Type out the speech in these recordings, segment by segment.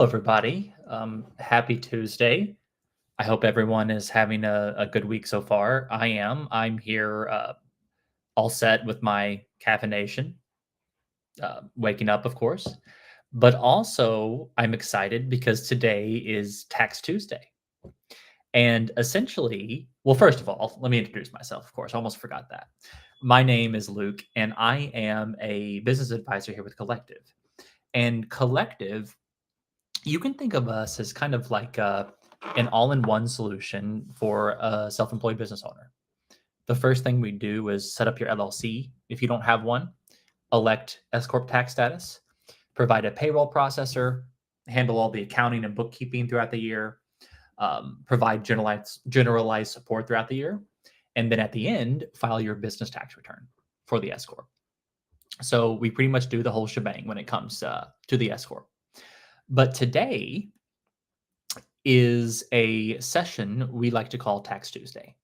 Everybody. Happy Tuesday. I hope everyone is having a good week so far. I am. I'm here all set with my caffeination, waking up, of course. But also, I'm excited because today is Tax Tuesday. And essentially, well, first of all, let me introduce myself, of course. I almost forgot that. My name is Luke, and I am a business advisor here with Collective. And Collective, you can think of us as kind of like an all-in-one solution for a self-employed business owner. The first thing we do is set up your LLC if you don't have one, elect S corp tax status, provide a payroll processor, handle all the accounting and bookkeeping throughout the year, provide generalized support throughout the year, and then at the end, file your business tax return for the S corp. So we pretty much do the whole shebang when it comes to the S corp. But today is a session we like to call Tax Tuesday.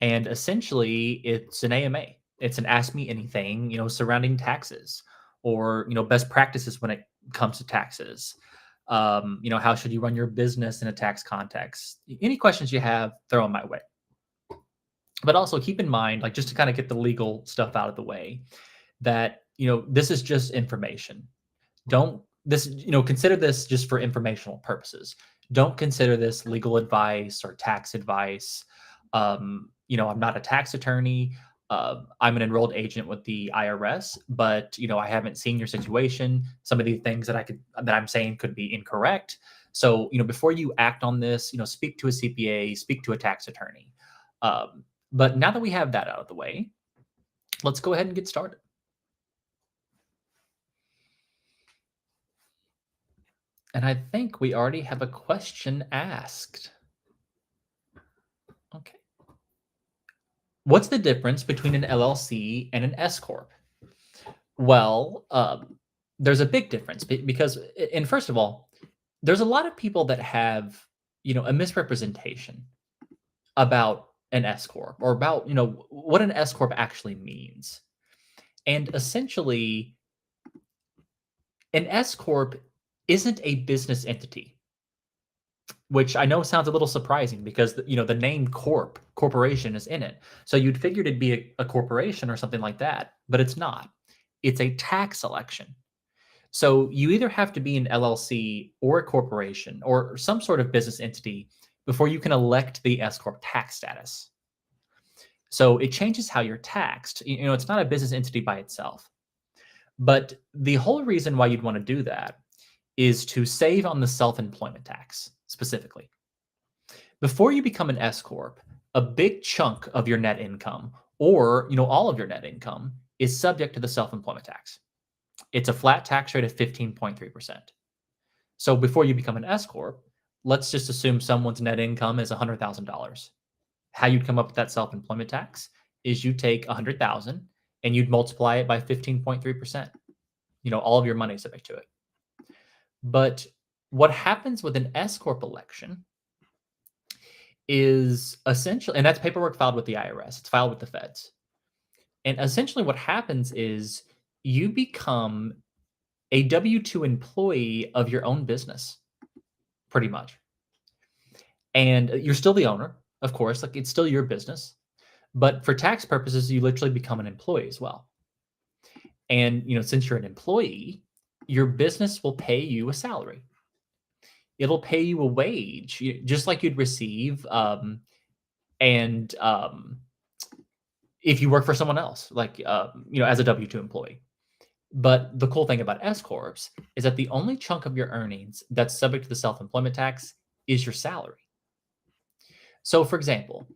And essentially, it's an AMA. It's an Ask Me Anything, surrounding taxes or, best practices when it comes to taxes. How should you run your business in a tax context? Any questions you have, throw them my way. But also keep in mind, like just to kind of get the legal stuff out of the way, that, this is just information. Don't this, consider this just for informational purposes. Don't consider this legal advice or tax advice. I'm not a tax attorney. I'm an enrolled agent with the IRS, but I haven't seen your situation. Some of the things that I'm saying could be incorrect. So, before you act on this, speak to a CPA, speak to a tax attorney. But now that we have that out of the way, let's go ahead and get started. And I think we already have a question asked. Okay. What's the difference between an LLC and an S corp? Well, there's a big difference because, and first of all, there's a lot of people that have, a misrepresentation about an S corp or about, what an S corp actually means. And essentially, an S corp isn't a business entity, which I know sounds a little surprising because the name corporation is in it. So you'd figured it'd be a corporation or something like that, but it's not. It's a tax election. So you either have to be an LLC or a corporation or some sort of business entity before you can elect the S corp tax status. So it changes how you're taxed. It's not a business entity by itself. But the whole reason why you'd want to do that is to save on the self-employment tax specifically. Before you become an S corp, a big chunk of your net income or, all of your net income is subject to the self-employment tax. It's a flat tax rate of 15.3%. So before you become an S corp, let's just assume someone's net income is $100,000. How you'd come up with that self-employment tax is you take 100,000 and you'd multiply it by 15.3%. All of your money is subject to it. But what happens with an S corp election is essentially, and that's paperwork filed with the IRS. It's filed with the feds. And essentially what happens is you become a W-2 employee of your own business, pretty much. And you're still the owner, of course, like it's still your business. But for tax purposes, you literally become an employee as well. And, since you're an employee, your business will pay you a salary. It'll pay you a wage, just like you'd receive, and if you work for someone else, like as a W-2 employee. But the cool thing about S corps is that the only chunk of your earnings that's subject to the self-employment tax is your salary. So, for example,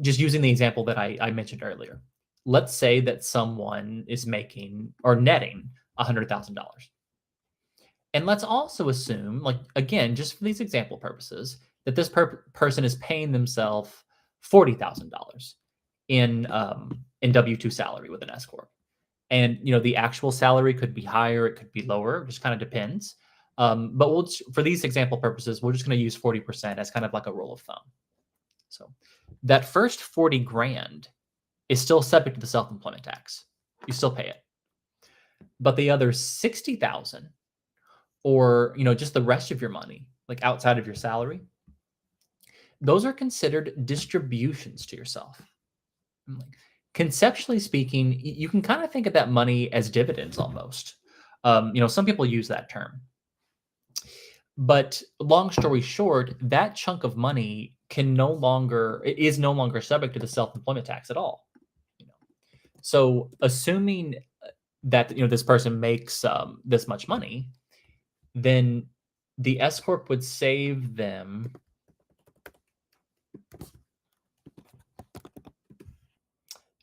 just using the example that I mentioned earlier, let's say that someone is making or netting $100,000. And let's also assume, like, again, just for these example purposes, that this person is paying themselves $40,000 in W-2 salary with an S corp. And the actual salary could be higher, it could be lower, it just kind of depends. But for these example purposes, we're just going to use 40% as kind of like a rule of thumb. So that first 40 grand is still subject to the self-employment tax. You still pay it. But the other 60,000 or just the rest of your money, like outside of your salary, those are considered distributions to yourself. Like, conceptually speaking, you can kind of think of that money as dividends almost. Some people use that term, but long story short, that chunk of money is no longer subject to the self-employment tax at all. You know, so assuming that this person makes this much money, then the S corp would save them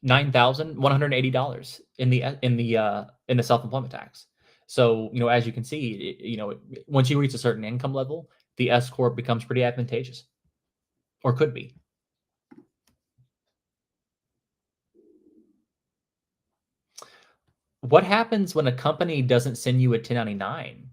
$9,180 in the self-employment tax. So, as you can see, once you reach a certain income level, the S corp becomes pretty advantageous, or could be. What happens when a company doesn't send you a 1099?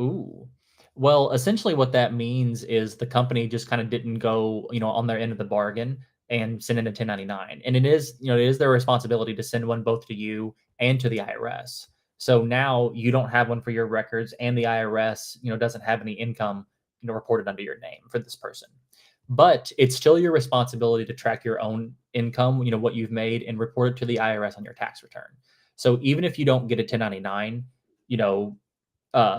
Ooh. Well, essentially what that means is the company just kind of didn't go, on their end of the bargain and send in a 1099. And it is their responsibility to send one both to you and to the IRS. So now you don't have one for your records, and the IRS, doesn't have any income, reported under your name for this person. But it's still your responsibility to track your own income, what you've made, and report it to the IRS on your tax return. So even if you don't get a 1099, you know,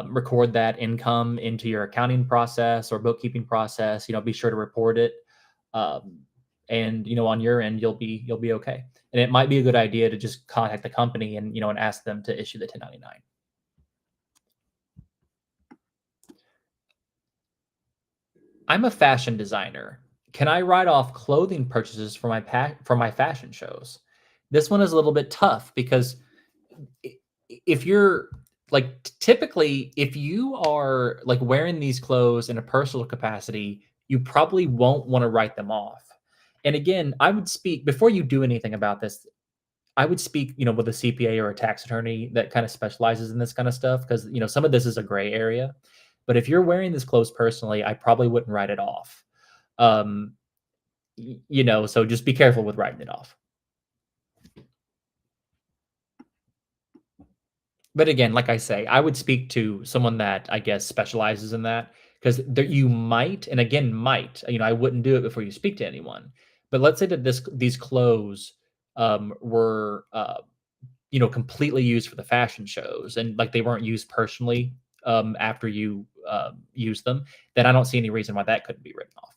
record that income into your accounting process or bookkeeping process. Be sure to report it, um, and on your end, you'll be okay. And it might be a good idea to just contact the company and ask them to issue the 1099. I'm a fashion designer. Can I write off clothing purchases for my fashion shows? This one is a little bit tough because i- if you're like typically if you are like wearing these clothes in a personal capacity, you probably won't want to write them off. And again, I would speak before you do anything about this. I would speak, with a CPA or a tax attorney that kind of specializes in this kind of stuff because some of this is a gray area. But if you're wearing this clothes personally, I probably wouldn't write it off. Um, so just be careful with writing it off. But again, like I say, I would speak to someone that I guess specializes in that because there you might, and again, might, I wouldn't do it before you speak to anyone. But let's say that these clothes were completely used for the fashion shows and like they weren't used personally after you use them, then I don't see any reason why that couldn't be written off.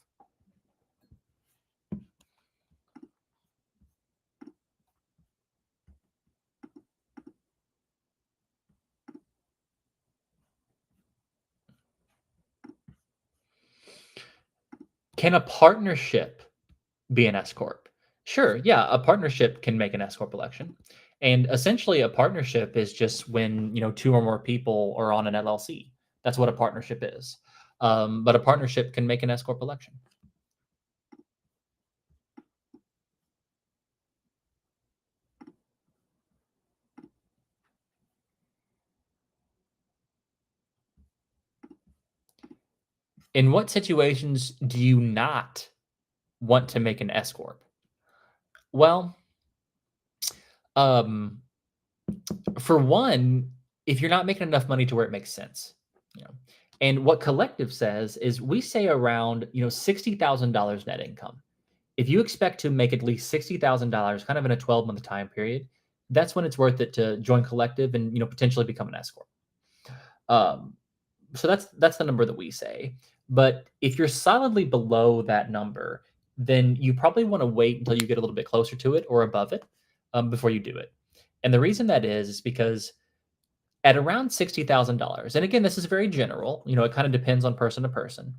Can a partnership be an S corp? Sure, yeah, a partnership can make an S corp election. And essentially a partnership is just when, two or more people are on an LLC. That's what a partnership is. But a partnership can make an S corp election. In what situations do you not want to make an S corp? Well, um, for one, if you're not making enough money to where it makes sense, you know. And what Collective says is we say around, $60,000 net income. If you expect to make at least $60,000 kind of in a 12-month time period, that's when it's worth it to join Collective and, potentially become an S corp. Um, so that's the number that we say. But if you're solidly below that number, then you probably want to wait until you get a little bit closer to it or above it before you do it. And the reason that is because at around $60,000, and again, this is very general, it kind of depends on person to person,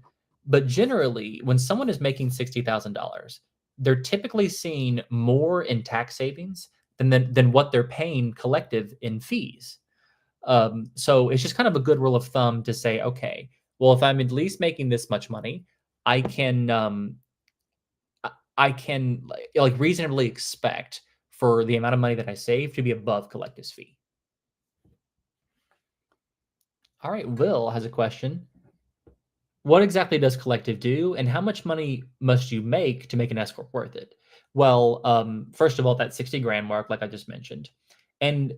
but generally, when someone is making $60,000, they're typically seeing more in tax savings than what they're paying collective in fees. So it's just kind of a good rule of thumb to say, okay, well, if I'm at least making this much money, I can I can like reasonably expect for the amount of money that I save to be above collective's fee. All right, Will has a question. What exactly does collective do, and how much money must you make an S corp worth it? Well, first of all, that 60 grand mark, like I just mentioned, and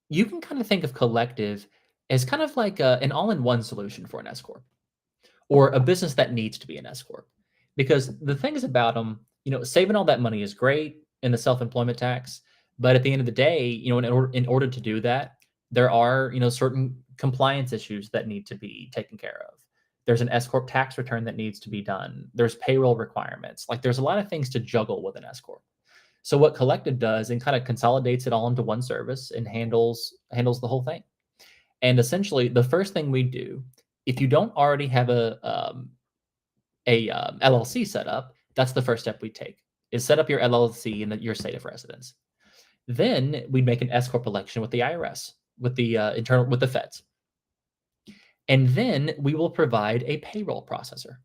you can kind of think of collective. as kind of like an all-in-one solution for an S corp or a business that needs to be an S corp. Because the things about them, saving all that money is great in the self-employment tax, but at the end of the day, in order to do that, there are certain compliance issues that need to be taken care of. There's an S corp tax return that needs to be done. There's payroll requirements. Like there's a lot of things to juggle with an S corp. So what Collective does and kind of consolidates it all into one service and handles the whole thing. And essentially, the first thing we do, if you don't already have a LLC set up, that's the first step we take is set up your LLC in your state of residence. Then we'd make an S corp election with the IRS, with the with the feds, and then we will provide a payroll processor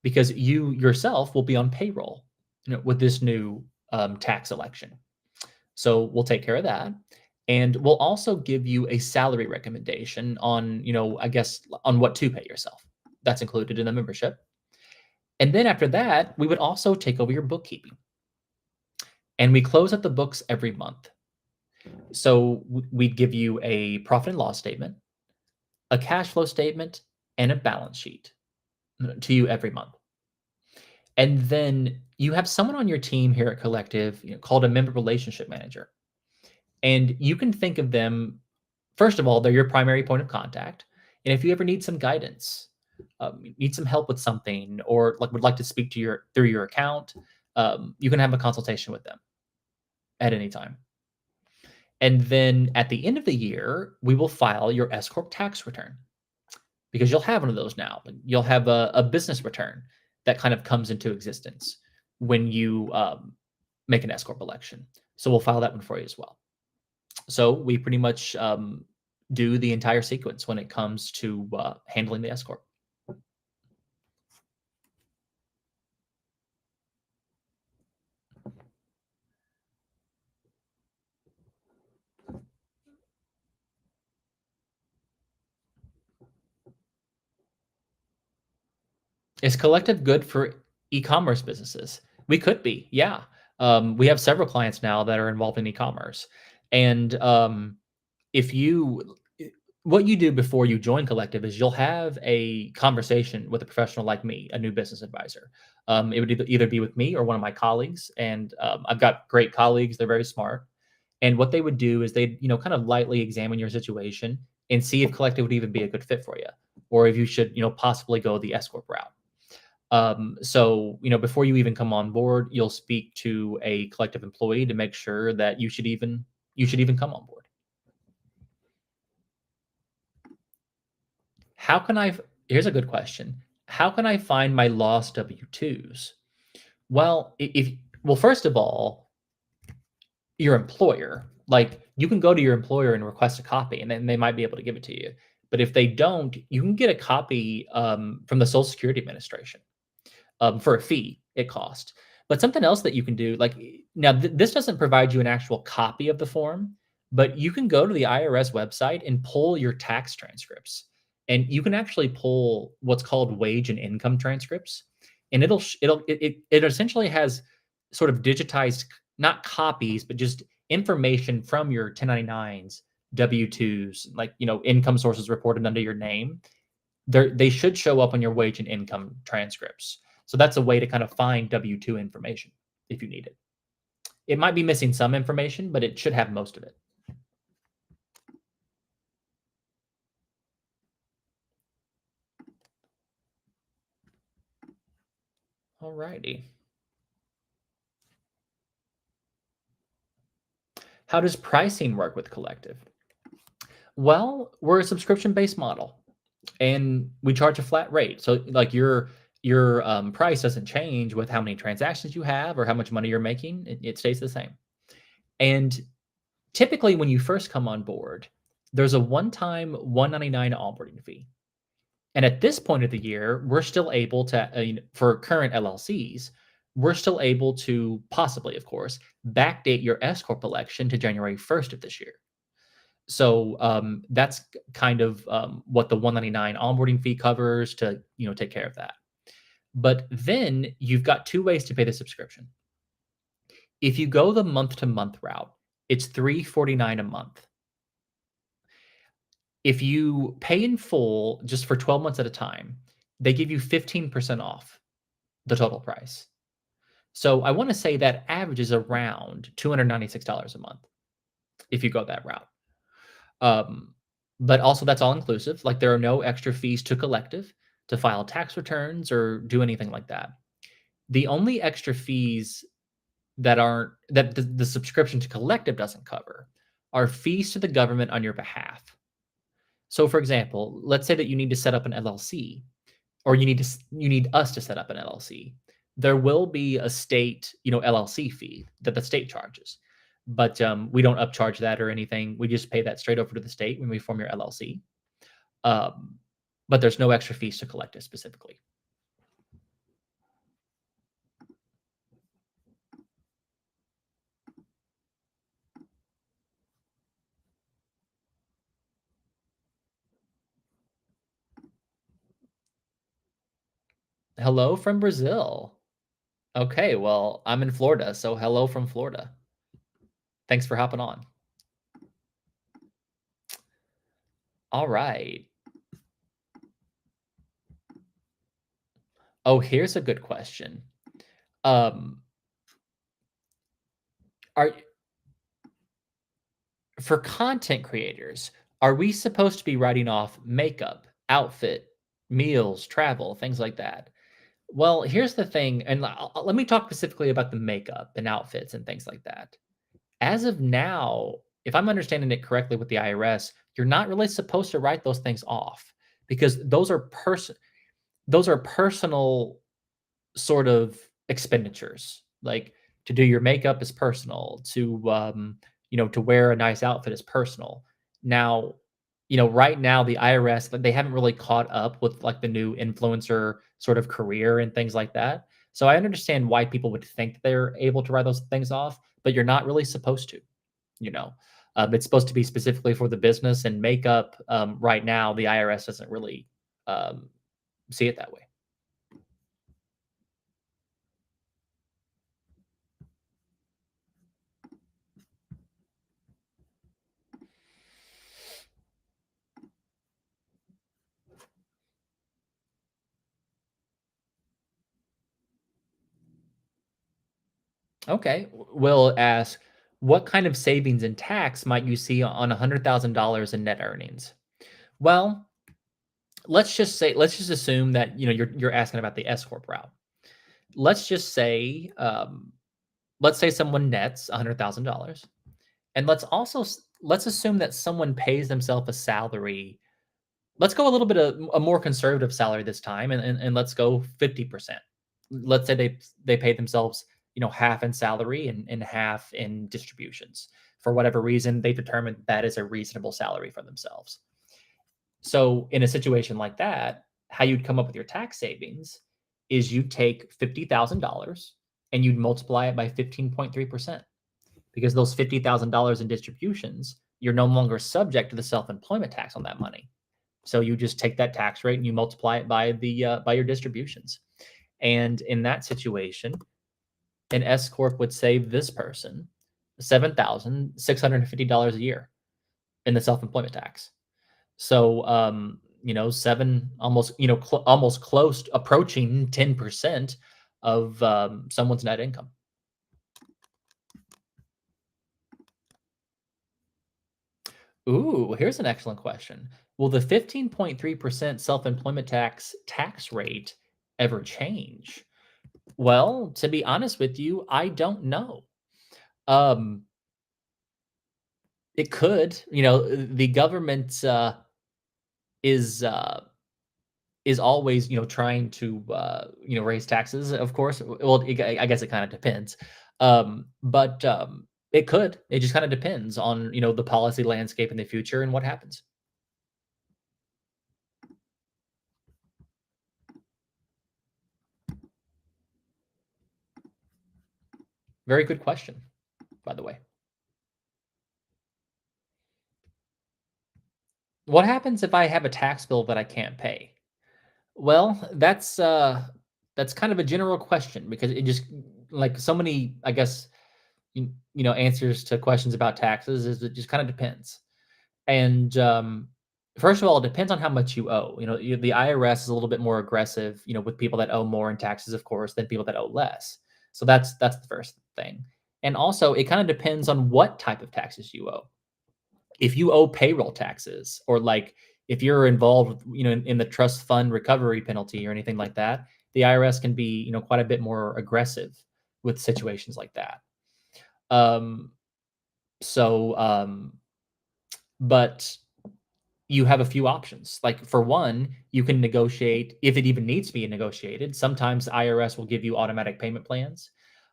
because you yourself will be on payroll, with this new tax election. So we'll take care of that. And we'll also give you a salary recommendation on, I guess, on what to pay yourself. That's included in the membership. And then after that, we would also take over your bookkeeping. And we close out the books every month. So we'd give you a profit and loss statement, a cash flow statement, and a balance sheet to you every month. And then you have someone on your team here at Collective, called a member relationship manager. And you can think of them, first of all, they're your primary point of contact. And if you ever need some guidance, need some help with something, or would like to speak to through your account, you can have a consultation with them at any time. And then at the end of the year, we will file your S corp tax return because you'll have one of those now. You'll have a business return that kind of comes into existence when you make an S corp election. So we'll file that one for you as well. So we pretty much do the entire sequence when it comes to handling the S corp. Is Collective good for e-commerce businesses? We could be, yeah. We have several clients now that are involved in e-commerce, and if you what you do before you join Collective is you'll have a conversation with a professional like me, a new business advisor. It would either be with me or one of my colleagues, and I've got great colleagues. They're very smart, and what they would do is they'd kind of lightly examine your situation and see if Collective would even be a good fit for you, or if you should possibly go the S corp route. So, before you even come on board, you'll speak to a Collective employee to make sure that you should even come on board. Here's a good question. How can I find my lost W-2s? Well, first of all, your employer, you can go to your employer and request a copy, and then they might be able to give it to you. But if they don't, you can get a copy from the Social Security Administration. For a fee it costs. But something else that you can do, now this doesn't provide you an actual copy of the form, but you can go to the IRS website and pull your tax transcripts. And you can actually pull what's called wage and income transcripts. And it essentially has sort of digitized, not copies, but just information from your 1099s, W-2s, income sources reported under your name. They should show up on your wage and income transcripts. So that's a way to kind of find W-2 information if you need it. It might be missing some information, but it should have most of it. All righty. How does pricing work with Collective? Well, we're a subscription-based model, and we charge a flat rate. So your price doesn't change with how many transactions you have or how much money you're making. It stays the same. And typically, when you first come on board, there's a one-time $199 onboarding fee. And at this point of the year, we're still able to, for current LLCs, we're still able to possibly, of course, backdate your S corp election to January 1st of this year. So that's kind of what the $199 onboarding fee covers to take care of that. But then you've got two ways to pay the subscription. If you go the month-to-month route, it's $349 a month. If you pay in full just for 12 months at a time, they give you 15% off the total price. So I want to say that averages around $296 a month if you go that route. Um, but also that's all inclusive. Like there are no extra fees to Collective to file tax returns or do anything like that. The only extra fees that the subscription to Collective doesn't cover are fees to the government on your behalf. So for example, let's say that you need to set up an LLC or you need us to set up an LLC. There will be a state, LLC fee that the state charges. But we don't upcharge that or anything. We just pay that straight over to the state when we form your LLC. Um, but there's no extra fees to Collective specifically. Hello from Brazil. Okay, well, I'm in Florida, so hello from Florida. Thanks for hopping on. All right. Oh, here's a good question. Um, are For content creators, are we supposed to be writing off makeup, outfit, meals, travel, things like that? Well, here's the thing, and let me talk specifically about the makeup and outfits and things like that. As of now, if I'm understanding it correctly with the IRS, you're not really supposed to write those things off because those are personal sort of expenditures. Like to do your makeup is personal, to wear a nice outfit is personal. Now, right now the IRS, like, they haven't really caught up with like the new influencer sort of career and things like that. So I understand why people would think they're able to write those things off, but you're not really supposed to, you know. It's supposed to be specifically for the business and makeup. Right now, the IRS doesn't really um, see it that way. Okay. Will ask, what kind of savings in tax might you see on $100,000 in net earnings? Well, let's just assume that you're asking about the S corp route. Let's just say, let's say someone nets $100,000, and let's assume that someone pays themselves a salary. Let's go a little bit of a more conservative salary this time, and let's go 50%. Let's say they pay themselves, half in salary and half in distributions. For whatever reason, they determined that is a reasonable salary for themselves. So in a situation like that, how you'd come up with your tax savings is you take $50,000 and you'd multiply it by 15.3%, because those $50,000 in distributions, you're no longer subject to the self-employment tax on that money. So you just take that tax rate and you multiply it by the by your distributions. And in that situation, an S corp would save this person $7,650 a year in the self-employment tax. So, seven almost, almost close, approaching 10% of someone's net income. Ooh, here's an excellent question. Will the 15.3% self-employment tax rate ever change? Well, to be honest with you, I don't know. Um, it could, the government is uh, is always, trying to raise taxes. Of course, well, I guess it kind of depends, but it could. It just kind of depends on the policy landscape in the future and what happens. Very good question, by the way. What happens if I have a tax bill that I can't pay? Well, that's kind of a general question because it just like so many, I guess, answers to questions about taxes is it just kind of depends. And First of all, it depends on how much you owe. The IRS is a little bit more aggressive, with people that owe more in taxes, of course, than people that owe less. So that's the first thing. And also, it kind of depends on what type of taxes you owe. If you owe payroll taxes, or like if you're involved, in the trust fund recovery penalty or anything like that, the IRS can be, quite a bit more aggressive with situations like that. Um, so, but you have a few options. Like, for one, you can negotiate if it even needs to be negotiated. Sometimes the IRS will give you automatic payment plans,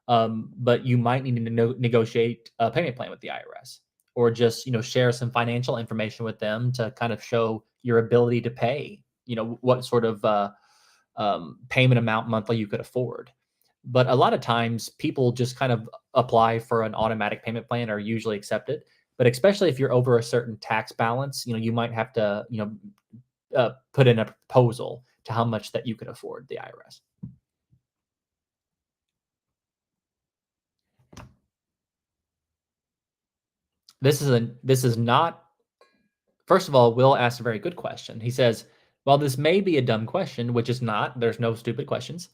but you might need to negotiate a payment plan with the IRS, or just share some financial information with them to kind of show your ability to pay. What sort of payment amount monthly you could afford. But a lot of times, people just kind of apply for an automatic payment plan, are usually accepted. But especially if you're over a certain tax balance, you might have to, put in a proposal to how much that you could afford the IRS. This is not. First of all, Will asked a very good question. He says, "While this may be a dumb question, which is not, there's no stupid questions,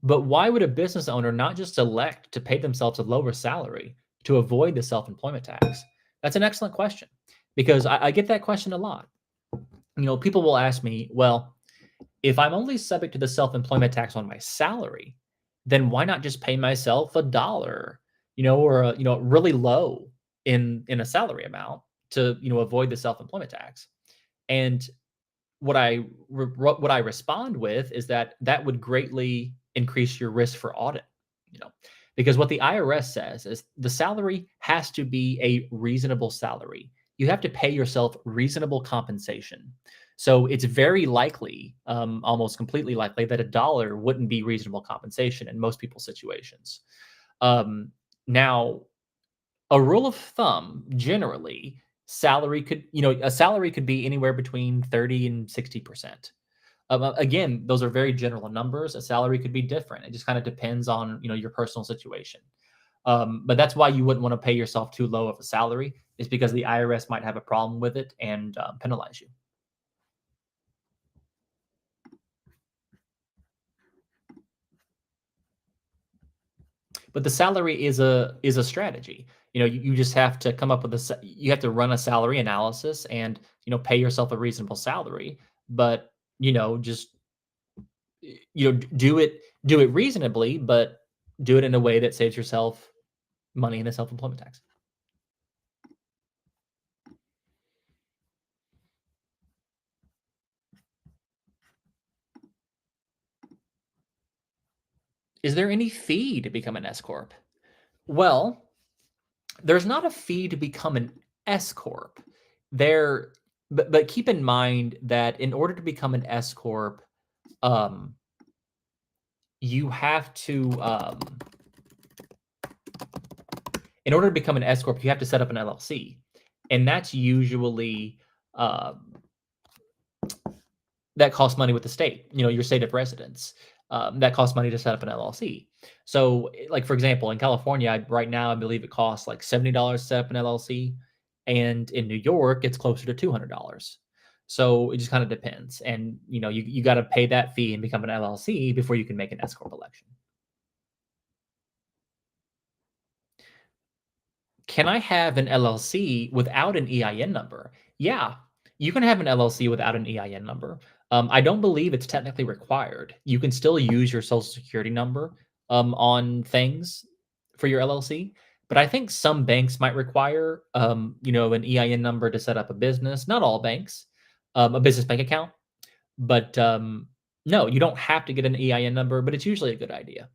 but why would a business owner not just elect to pay themselves a lower salary to avoid the self-employment tax?" That's an excellent question, because I get that question a lot. People will ask me, well, if I'm only subject to the self-employment tax on my salary, then why not just pay myself $1, or really low in a salary amount to avoid the self-employment tax? And what I respond with is that that would greatly increase your risk for audit, you know, because what the IRS says is the salary has to be a reasonable salary. You have to pay yourself reasonable compensation. So it's very likely, almost completely likely, that $1 wouldn't be reasonable compensation in most people's situations. Now, a rule of thumb, generally, a salary could be anywhere between 30 and 60%. Again, those are very general numbers. A salary could be different. It just kind of depends on, your personal situation. But that's why you wouldn't want to pay yourself too low of a salary, is because the IRS might have a problem with it and penalize you. But the salary is a strategy. You just have to come up with you have to run a salary analysis and pay yourself a reasonable salary. But just do it reasonably, but do it in a way that saves yourself money in the self-employment tax. Is there any fee to become an S corp? Well, there's not a fee to become an S corp. There, but keep in mind that in order to become an S corp, um, you have to in order to become an S corp, you have to set up an LLC, and that's usually um, that costs money with the state. Your state of residence. That costs money to set up an LLC. So, like, for example, in California, right now, I believe it costs like $70 to set up an LLC, and in New York, it's closer to $200. So it just kind of depends, and you got to pay that fee and become an LLC before you can make an S corp election. Can I have an LLC without an EIN number? Yeah, you can have an LLC without an EIN number. I don't believe it's technically required. You can still use your social security number on things for your LLC, but I think some banks might require, an EIN number to set up a business. Not all banks, a business bank account, but no, you don't have to get an EIN number, but it's usually a good idea.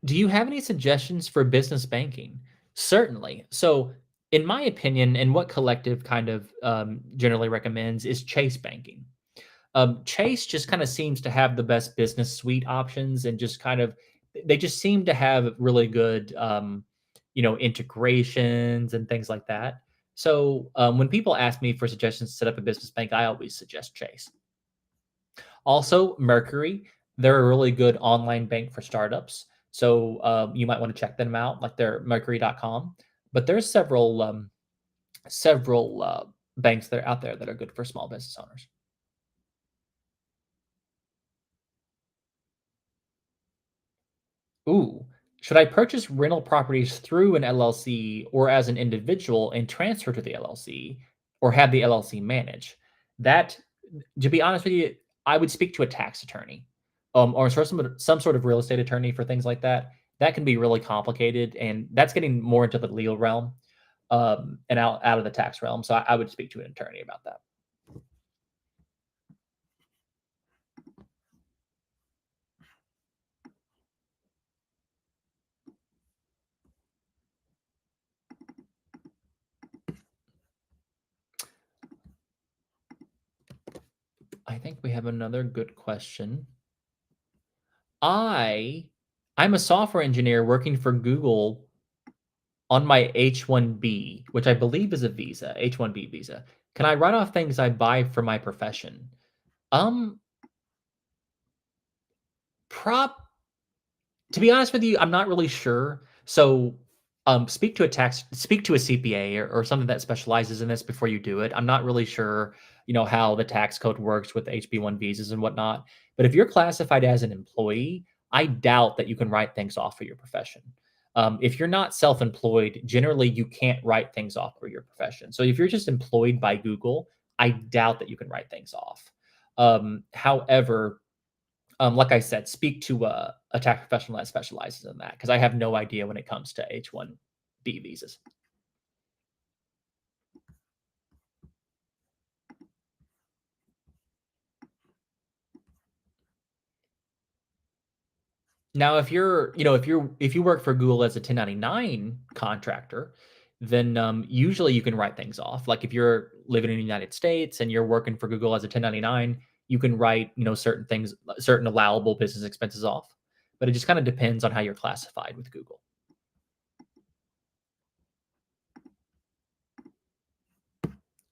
Do you have any suggestions for business banking? Certainly. So, in my opinion, and what Collective kind of generally recommends, is Chase banking. Chase just kind of seems to have the best business suite options, and just kind of they just seem to have really good, integrations and things like that. So when people ask me for suggestions to set up a business bank, I always suggest Chase. Also, Mercury, they're a really good online bank for startups. So you might want to check them out, like they're mercury.com. But there's several banks that are out there that are good for small business owners. Ooh, should I purchase rental properties through an LLC or as an individual and transfer to the LLC or have the LLC manage? That, to be honest with you, I would speak to a tax attorney, or some sort of real estate attorney for things like that. That can be really complicated, and that's getting more into the legal realm, and out of the tax realm. So I would speak to an attorney about that. I think we have another good question. I I'm a software engineer working for Google on my H-1B, which I believe is a visa, H-1B visa. Can I write off things I buy for my profession? Um, prop To be honest with you, I'm not really sure. So, speak to a CPA or something that specializes in this before you do it. I'm not really sure, how the tax code works with HB1 visas and whatnot. But if you're classified as an employee, I doubt that you can write things off for your profession. If you're not self-employed, generally you can't write things off for your profession. So if you're just employed by Google, I doubt that you can write things off. However, like I said, speak to a tax professional that specializes in that because I have no idea when it comes to H-1B visas. Now, if you work for Google as a 1099 contractor, then usually you can write things off. Like if you're living in the United States and you're working for Google as a 1099, you can write certain things, certain allowable business expenses off. But it just kind of depends on how you're classified with Google.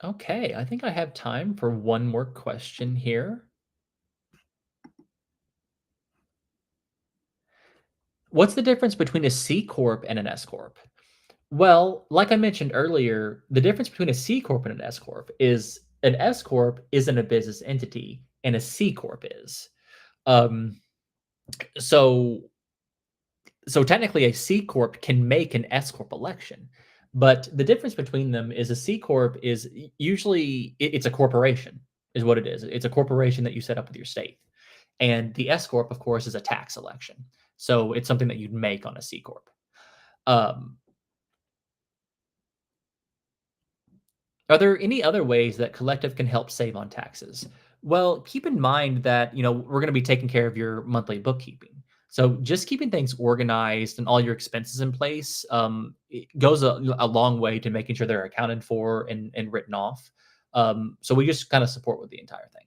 Okay, I think I have time for one more question here. What's the difference between a C corp and an S corp? Well, like I mentioned earlier, the difference between a C corp and an S corp is an S corp isn't a business entity and a C corp is. Um, so so technically a C corp can make an S corp election. But the difference between them is a C corp is usually it's a corporation is what it is. It's a corporation that you set up with your state. And the S corp of course is a tax election. So it's something that you'd make on a C corp. Um, Are there any other ways that collective can help save on taxes? Well, keep in mind that, we're going to be taking care of your monthly bookkeeping. So just keeping things organized and all your expenses in place it goes a long way to making sure they're accounted for and written off. So we just kind of support with the entire thing.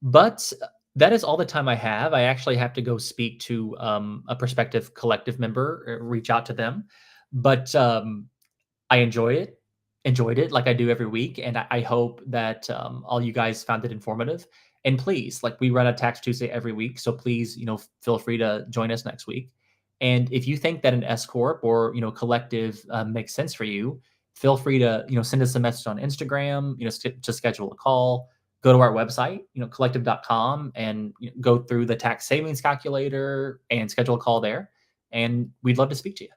But that is all the time I have. I actually have to go speak to a prospective collective member, reach out to them. But I enjoyed it like I do every week, and I hope that all you guys found it informative. And please, like we run a Tax Tuesday every week, so please, feel free to join us next week. And if you think that an S corp or collective makes sense for you, feel free to send us a message on Instagram. To schedule a call. Go to our website, collective.com, and go through the tax savings calculator and schedule a call there. And we'd love to speak to you.